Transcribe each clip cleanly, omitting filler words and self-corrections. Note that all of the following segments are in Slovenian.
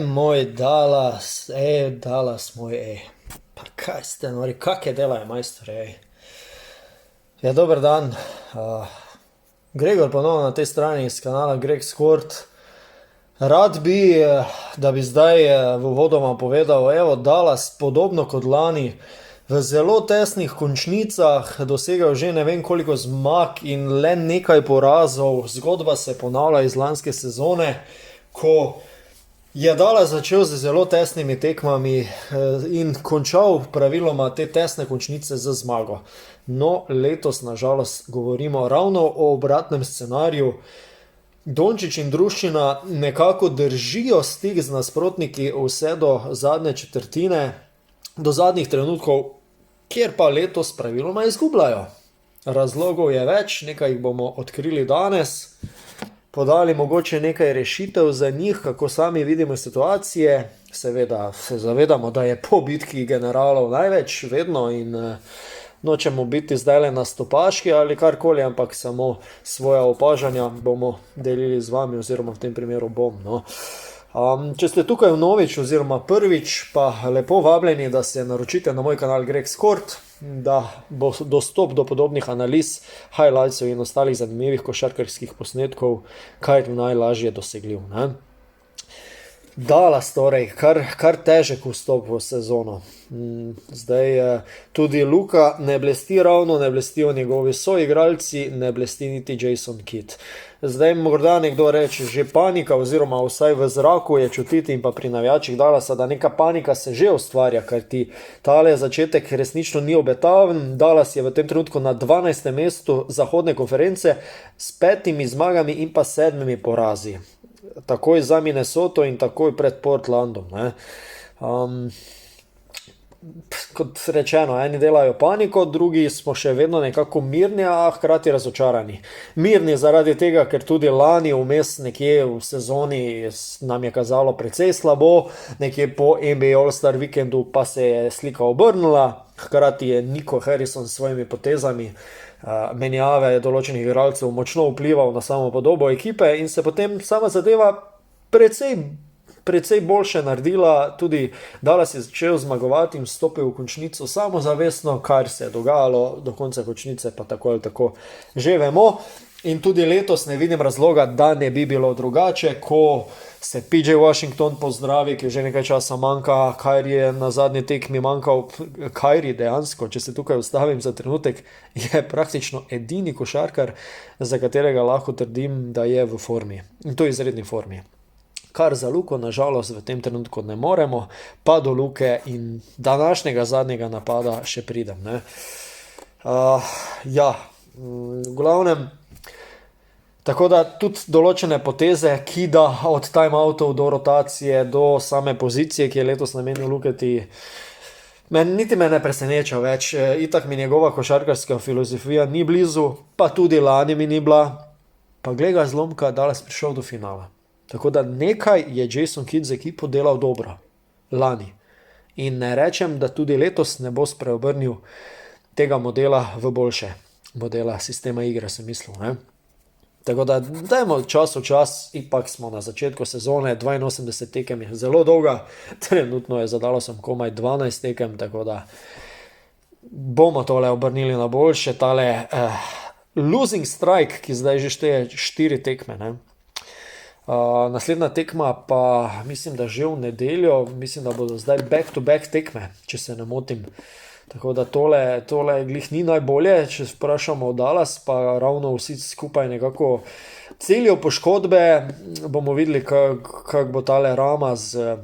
Moj Dallas, Dallas moj, Pa kaj ste nori, kakje delajo majstore, Ja, dober dan. Uh, Gregor ponovno na tej strani iz kanala Greg Sport. Rad bi, da bi zdaj v uvodoma povedal, evo, Dallas podobno kot lani v zelo tesnih končnicah dosegel že ne vem koliko zmag in le nekaj porazov. Zgodba se ponavlja iz lanske sezone, ko je Dallas začel z zelo tesnimi tekmami in končal praviloma te tesne končnice z zmago. No, letos nažalost govorimo ravno o obratnem scenariju. Dončić in druščina nekako držijo stik z nasprotniki vse do zadnje četrtine, do zadnjih trenutkov, kjer pa letos praviloma izgubljajo. Razlogov je več, nekaj jih bomo odkrili danes, podali mogoče nekaj rešitev za njih, kako sami vidimo situacije. Seveda se zavedamo, da je po bitki generalov največ vedno in nočemo biti zdaj le nastopaški ali karkoli, ampak samo svoja opažanja bomo delili z vami oziroma v tem primeru bom. No. Če ste tukaj vnovič oziroma prvič, pa lepo vabljeni, da se naročite na moj kanal Greg Sport, da bo dostop do podobnih analiz, highlightsov in ostalih zanimivih košarkarskih posnetkov kar najlažje dosegljiv. Ne? Dallas torej, kar težek vstop v sezono. Zdaj tudi Luka ne blesti ravno, ne blestijo njegovi soigralci, ne blesti niti Jason Kidd. Zdaj morda nekdo reče, že panika oziroma vsaj v zraku je čutiti in pa pri navijačih Dallasa, da neka panika se že ustvarja, ker ti tale začetek resnično ni obetaven. Dallas je v tem trenutku na 12. mestu zahodne konference s 5 zmagami in pa 7 porazi. Takoj za Minnesoto in takoj pred Portlandom. Kot rečeno, eni delajo paniko, drugi smo še vedno nekako mirni, a hkrati razočarani. Mirni zaradi tega, ker tudi lani vmes nekje v sezoni nam je kazalo precej slabo, nekje po NBA All-Star vikendu pa se je slika obrnila, hkrati je Nico Harrison s svojimi potezami menjave določenih igralcev močno vplival na samo podobo ekipe in se potem sama zadeva precej boljše naredila. Tudi Dallas je začel zmagovati in vstopil v končnico samozavestno, kar se je dogajalo do konca končnice, pa tako ali tako že vemo. In tudi letos ne vidim razloga, da ne bi bilo drugače, ko se PJ Washington pozdravi, ki že nekaj časa manjka, Kyrie je na zadnji tekmi manjkal. Kyrie dejansko, če se tukaj ustavim za trenutek, je praktično edini košarkar, za katerega lahko trdim, da je v formi. In to je izredni formi. Kar za Luko nažalost v tem trenutku ne moremo, pa do Luke in današnjega zadnjega napada še pridem. V glavnem, tako da tudi določene poteze, ki da od timeoutov do rotacije, do same pozicije, ki je letos namenil Luketi, niti me ne preseneča več. Itak mi njegova košarkarska filozofija ni blizu, pa tudi lani mi ni bila. Pa glej ga zlomka, Dallas prišel do finala. Tako da nekaj je Jason Kidd z ekipo delal dobro lani. In ne rečem, da tudi letos ne bo spreobrnil tega modela v boljše. Modela sistema igre, sem mislil, ne? Tako da dajmo čas v čas, ipak smo na začetku sezone, 82 tekem je zelo dolga, trenutno je za Dallasom komaj 12 tekem, tako da bomo tole obrnili na boljše. Tale losing strike, ki zdaj že šteje 4 tekme, ne? Naslednja tekma pa mislim, da že v nedeljo, mislim, da bodo zdaj back-to-back tekme, če se ne motim. Tako da tole glih ni najbolje, če vprašamo Dallas, pa ravno vsi skupaj nekako celijo poškodbe. Bomo videli, kak bo tale rama z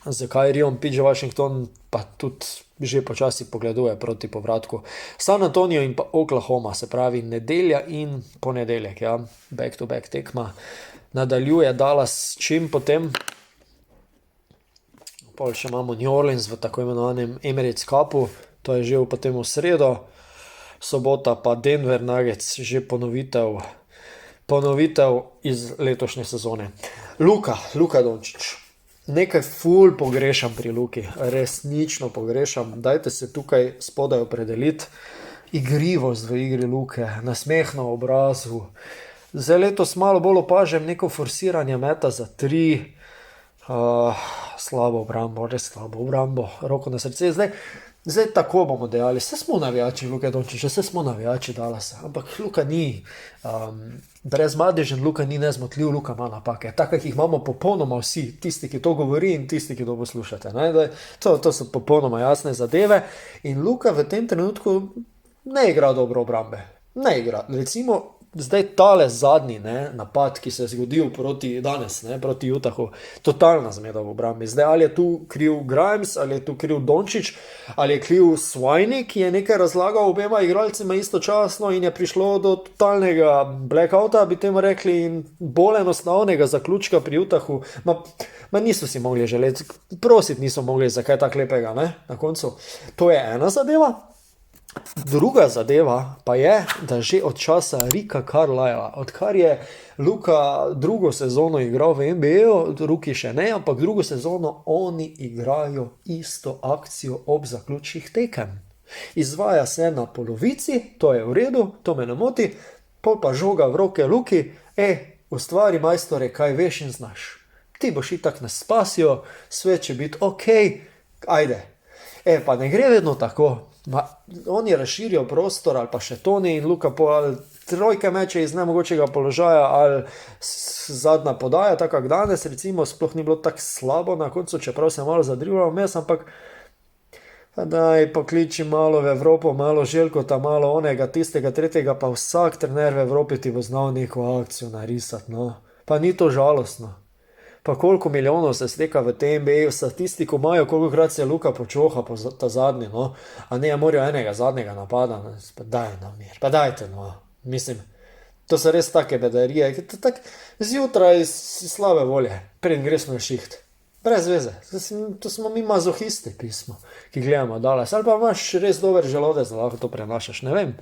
Kyrieom. PJ Washington pa tudi že počasi pogleduje proti povratku. San Antonio in pa Oklahoma, se pravi nedelja in ponedeljek, ja, back-to-back tekma. Nadaljuje Dallas čim potem. Pol še imamo New Orleans v tako imenovanem Emirates Cupu, to je že potem v sredo. Sobota pa Denver Nuggets, že ponovitev iz letošnje sezone. Luka Dončić. Nekaj ful pogrešam pri Luki, resnično pogrešam. Dajte se tukaj spodaj opredeliti. Igrivost v igri Luke, nasmeh na obrazu. Zdaj letos malo bolj opažam neko forsiranje meta za 3, Slabo obrambo, res slabo obrambo, roko na srce. Zdaj tako bomo dejali, vse smo navijači Luke Dončića, vse smo navijači Dallasa, ampak Luka ni brezmadežen, Luka ni nezmotljiv, Luka ima napake. Tako, jih imamo popolnoma vsi, tisti, ki to govori in tisti, ki to poslušate. To so popolnoma jasne zadeve in Luka v tem trenutku ne igra dobro obrambe. Ne igra. Recimo, zdaj tale zadnji napad, ki se je zgodil proti Utahu, totalna zmeda v obrambi. Zdaj, ali je tu kriv Grimes, ali je tu kriv Dončić, ali je kriv Sviney, ki je nekaj razlagal obema igralcima istočasno in je prišlo do totalnega blackouta, bi temu rekli, in bolj enostavnega zaključka pri Utahu. Niso si mogli želeti, prositi niso mogli za kaj tak lepega, na koncu. To je ena zadeva. Druga zadeva pa je, da že od časa Ricka Carlisla, odkar je Luka drugo sezono igral v NBA-u, Ruki še ne, ampak drugo sezono oni igrajo isto akcijo ob zaključnih tekem. Izvaja se na polovici, to je v redu, to me ne moti, pol pa žoga v roke Luki, ustvari majstore, kaj veš in znaš. Ti boš itak nas spasijo, sve će biti okej, ajde. Pa ne gre vedno tako. Oni razširijo prostor ali pa še Toni in Luka ali trojke meče iz nemogočega položaja ali zadnja podaja, tako jak danes recimo, sploh ni bilo tako slabo na koncu, čeprav se malo zadrivalo mes, ampak daj pokliči malo v Evropo, malo Željkota, malo onega, tistega, tretjega, pa vsak trener v Evropi ti bo znal neko akcijo narisati, pa ni to žalostno. Pa koliko milijonov se steka v tem NBA, statistiko imajo, kolikokrat se Luka počoha po ta zadnji, a ne, morajo enega zadnjega napada, pa daj na mir, pa dajte, mislim, to so res take bedarije, tak zjutraj slabe volje, preden greš na šiht, brez veze, to smo mi mazohisti, pismo, ki gledamo Dallas, ali pa imaš res dober želodec, da lahko to prenašaš, ne vem.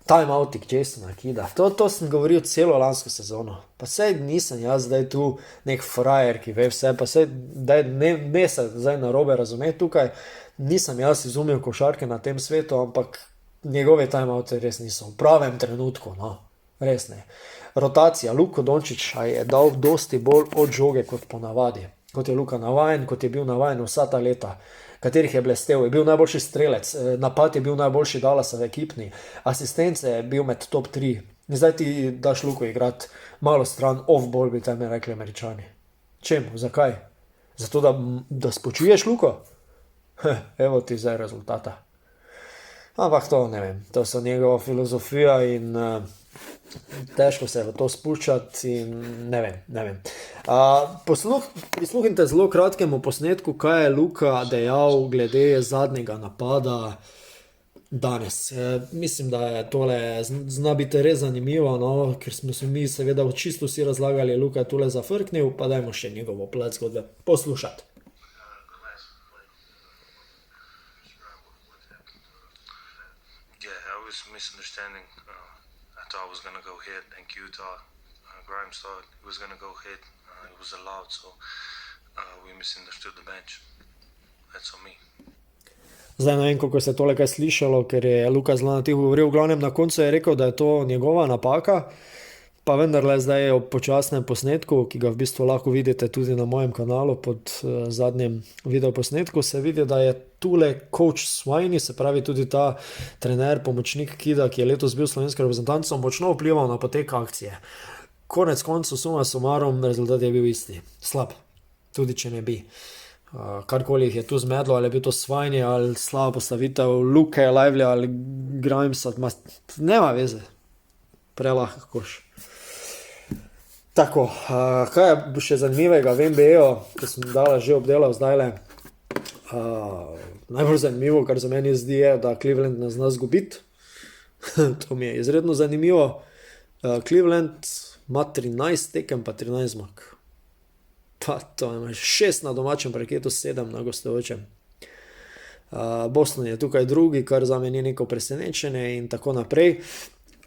Time-outik Jasona Kida. To sem govoril celo lansko sezono. Pa sej nisem jaz zdaj tu nek frajer, ki ve vse, pa sej ne se zdaj narobe razumeti tukaj, nisem jaz izumil košarke na tem svetu, ampak njegove time-outi res niso v pravem trenutku, res ne. Rotacija, Luka Dončić je dal dosti bolj od žoge kot ponavadi, kot je Luka navajen, kot je bil navajen vsa ta leta, katerih je blestev, je bil najboljši strelec, napad je bil najboljši Dallasa v ekipni, asistence je bil med top 3. Zdaj ti daš Luko igrati malo stran, off-ball bi tam rekli Američani. Čemu? Zakaj? Zato, da spočuješ Luko? Evo ti zdaj rezultata. Ampak to ne vem, to so njegova filozofija in težko se v to spuščati in ne vem. Prisluhnite zelo kratkemu posnetku, kaj je Luka dejal glede zadnjega napada danes. Mislim, da je tole zna biti res zanimivo, ker smo se mi seveda čisto vsi razlagali, Luka je tole zafrknil, pa dajmo še njegovo plat zgodbe poslušati. Misunderstanding. I thought I was going to go hit, and Q thought, Grimes thought he was going to go hit. It was allowed, so we misunderstood the bench. That's on me. Zdaj ne vem, koliko se tole kaj slišalo, ker je Luka zelo na tiho govoril. V glavnem na koncu je rekel, da je to njegova napaka, pa vendarle zdaj je ob počasnem posnetku, ki ga v bistvu lahko vidite tudi na mojem kanalu pod zadnjem videoposnetku, se vidi, da je tule coach Sviney, se pravi tudi ta trener, pomočnik Kida, ki je letos bil slovenski reprezentant, močno vplival na potek akcije. Konec koncu, suma sumarum, rezultat je bil isti. Slab. Tudi če ne bi. Karkoli jih je tu zmedlo, ali je bil to Sviney, ali slaba postavitev Luke, Lively ali Grimesa, nema veze. Prelahko koš. Tako, kaj je še zanimivega v NBA-u, ki sem dala že obdelal zdajle. Najbolj zanimivo, kar za meni zdi, je, da Cleveland ne zna zgubiti. To mi je izredno zanimivo. Cleveland ima 13 tekem, pa 13 zmag. Pa to je 6 na domačem parketu, 7 na gostujočem. Boston je tukaj drugi, kar za me ni neko presenečenje in tako naprej.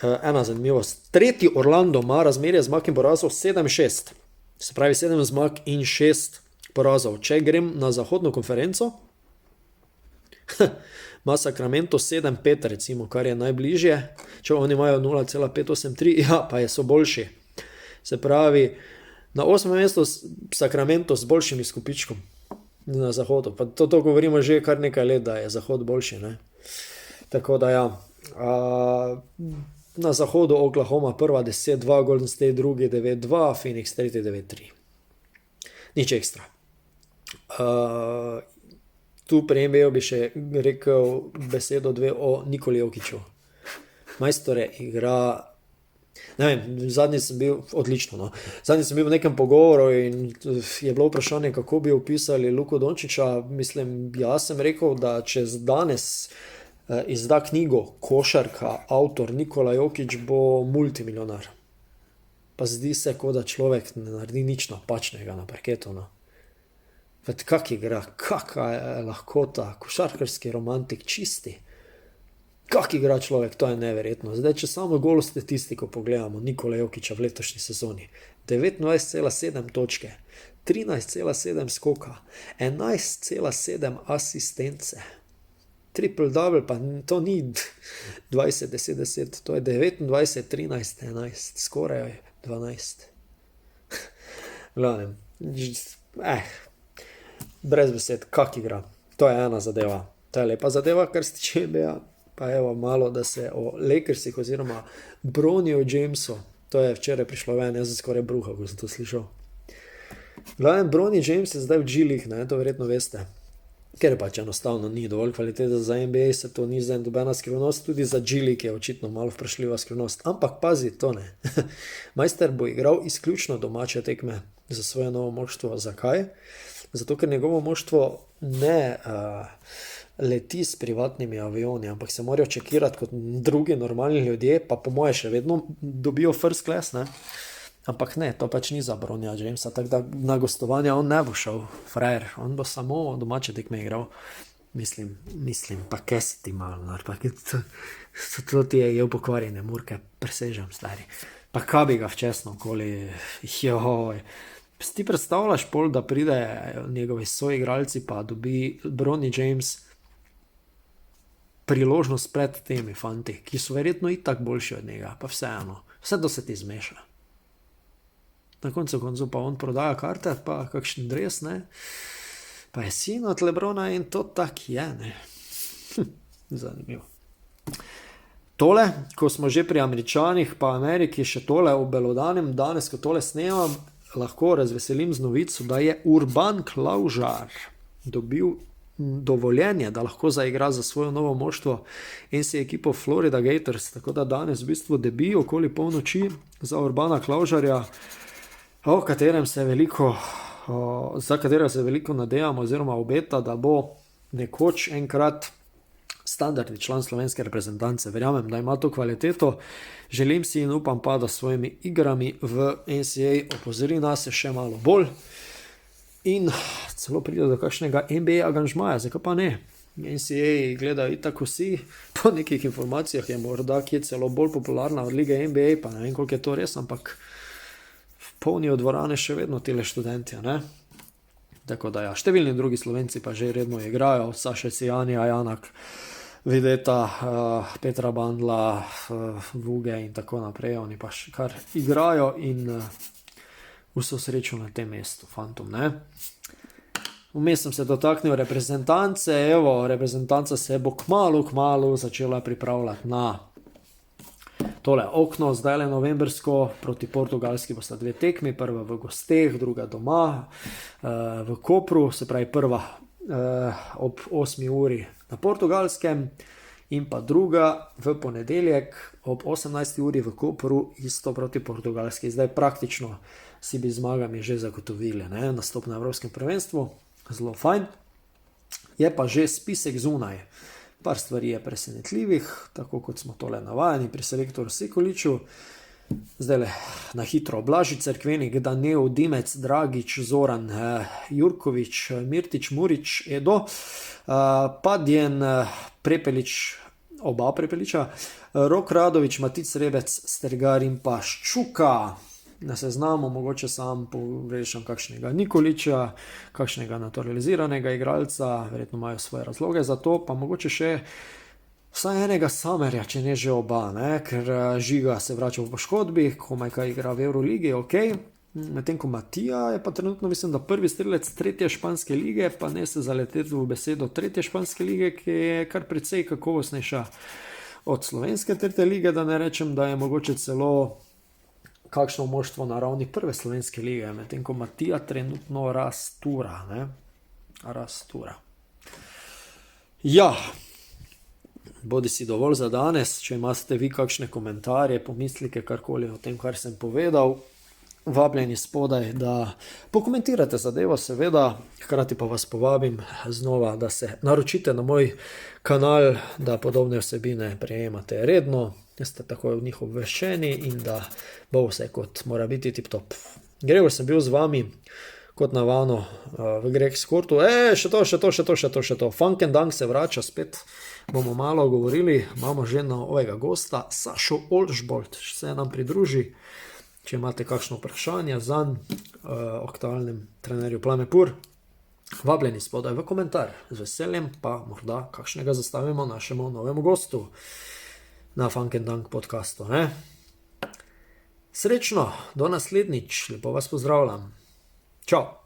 Ena zanimivost. Tretji Orlando ima razmerje zmag in porazov 7-6. Se pravi 7 zmag in 6 porazov. Če grem na zahodno konferenco, ima Sacramento 7-5 recimo, kar je najbližje. Če oni imajo 0,583, ja, pa so boljši. Se pravi, Na 8. mestu Sacramento s boljšim izkupičkom na zahodu. Pa to govorimo že kar nekaj let, da je zahod boljši. Ne? Tako da ja. Na zahodu Oklahoma prva 10-2, Golden State drugi 9-2, Phoenix tretji 9-3. Nič ekstra. Tu pri NBA bi še rekel besedo dve o Nikoli Jokiću. Majstore igra, ne vem, zadnji sem bil odlično, no. Zadnji sem bil v nekem pogovoru in je bilo vprašanje, kako bi opisali Luko Dončića. Mislim, jaz sem rekel, da če danes izda knjigo Košarka, avtor Nikola Jokić, bo multimilionar. Pa zdi se, kot da človek ne naredi nič napačnega na parketu, no. Kak igra, kakva je lahkota, košarkarski romantik, čisti. Kak igra človek, to je neverjetno. Zdaj, če samo golo statistiko pogledamo Nikola Jokića v letošnji sezoni. 29,7 točke, 13,7 skoka, 11,7 asistence. Triple-double, pa to ni 20-10-10, to je 29-13-11, skoraj 12. Glavnem, brez besed, kak igra. To je ena zadeva. To je lepa zadeva, kar se tiče NBA. Pa evo malo, da se o Lakersih oziroma Broniju Jamesu, to je včeraj prišlo ven, jaz sem skoraj bruhal, ko sem to slišal. Glavnem, Bronny James je zdaj v G-League, ne, to verjetno veste. Ker pač enostavno ni dovolj kvalitete za NBA, se to ni zdaj dobena skrivnost, tudi za G-League je očitno malo vprašljiva skrivnost. Ampak pazi, to ne. Majster bo igral izključno domače tekme za svoje novo moštvo. Zakaj? Zato, ker njegovo moštvo ne leti s privatnimi avioni, ampak se morajo čekirati kot drugi normalni ljudje, pa po moje še vedno dobijo first class, ne? Ampak ne, to pač ni za Bronnyja Jamesa, tako da na gostovanja on ne bo šel, frajer, on bo samo domače tekme igral. Mislim, pa kaj si ti malo, pa to ti je pokvarjene murke, presežem, stari. Pa kaj bi ga včasno okoli, joj. Ti predstavljaš pol, da pride njegovi soigralci, pa dobi Bronny James priložnost pred temi fanti, ki so verjetno itak boljši od njega, pa vseeno, vse to se ti zmeša. Na koncu pa on prodaja karte, pa kakšen dres, ne, pa je sin od Lebrona in to tak je, ne. Zanimivo. Tole, ko smo že pri Američanih, pa Ameriki, še tole obelodanem, danes, ko tole snemam, lahko razveselim z novico, da je Urban Klaužar dobil dovoljenje, da lahko zaigra za svojo novo moštvo NCAA ekipo Florida Gators, tako da danes v bistvu debi okoli polnoči za Urbana Klaužarja, za katerega se veliko nadejamo oziroma obeta, da bo nekoč enkrat standardni član slovenske reprezentance. Verjamem, da ima to kvaliteto, želim si in upam pa, da s svojimi igrami v NCAA opozori nas še malo bolj in celo pride do kakšnega NBA aranžmaja, zakaj pa ne? NCAA gledajo itak vsi, po nekih informacijah je morda kje celo bolj popularna od lige NBA, pa ne vem, koliko je to res, ampak polnijo dvorane še vedno tile študenti, ne? Tako da ja, številni drugi Slovenci pa že redno igrajo, Saša Cijanija, Janak, Videta, Petra Bandla, Vuge in tako naprej, oni pa še kar igrajo in vso srečo na tem mestu, fantom, ne? Vmes sem se dotaknil reprezentance, evo, reprezentanca se bo kmalu začela pripravljati na tole okno, zdaj le novembrsko, proti Portugalski bosta dve tekmi, prva v gosteh, druga doma, v Kopru, se pravi prva ob 8 uri na Portugalskem in pa druga v ponedeljek ob 18 uri v Kopru, isto proti Portugalski. Zdaj praktično si bi zmagami že zagotovili, ne, nastop na Evropskem prvenstvu, zelo fajn. Je pa že spisek zunaj. Par stvari je presenetljivih, tako kot smo tole navajeni pri selektoru Sikoliču. Zdaj le na hitro: Blaži Cerkvenik, Danil, Dimec, Dragič, Zoran, Jurkovič, Mirtič, Murič, Edo, Padjen, Prepelič, oba Prepeliča, Rok Radovič, Matic Rebec, Stergar in pa Ščuka. Na seznamu mogoče sam pogrešam kakšnega Nikoliča, kakšnega naturaliziranega igralca, verjetno imajo svoje razloge za to, pa mogoče še vsaj enega Samerja, če ne že oba, ne? Ker Žiga se vrača v poškodbi, komaj kaj igra v Euroligi, ok, medtem ko Matija je pa trenutno, mislim, da prvi strelec 3. španske lige, pa ne se zaleteti v besedo 3. španske lige, ki je kar precej kakovostnejša od slovenske 3. lige, da ne rečem, da je mogoče celo kakšno moštvo na ravni 1. slovenske lige, medtem ko Matija trenutno rastura, ne? Rastura. Ja, bodi si dovolj za danes, če imate vi kakšne komentarje, pomislike, karkoli o tem, kar sem povedal, vabljeni spodaj, da pokomentirate zadevo, seveda, hkrati pa vas povabim znova, da se naročite na moj kanal, da podobne vsebine prejemate redno, da ste tako v njih obveščeni in da bo vse kot mora biti tip-top. Gregor sem bil z vami, kot navano v Greg Sportu. Še to. Funk and Dunk se vrača spet, bomo malo govorili, imamo že novega gosta, Sašo Olšbolt, se nam pridruži. Če imate kakšno vprašanje zanj, aktualnem trenerju Plane Pur, vabljeni spodaj v komentar. Z veseljem pa morda kakšnega zastavimo našemu novemu gostu na Funk and Dunk podcastu. Ne? Srečno, do naslednjič, lepo vas pozdravljam. Čau!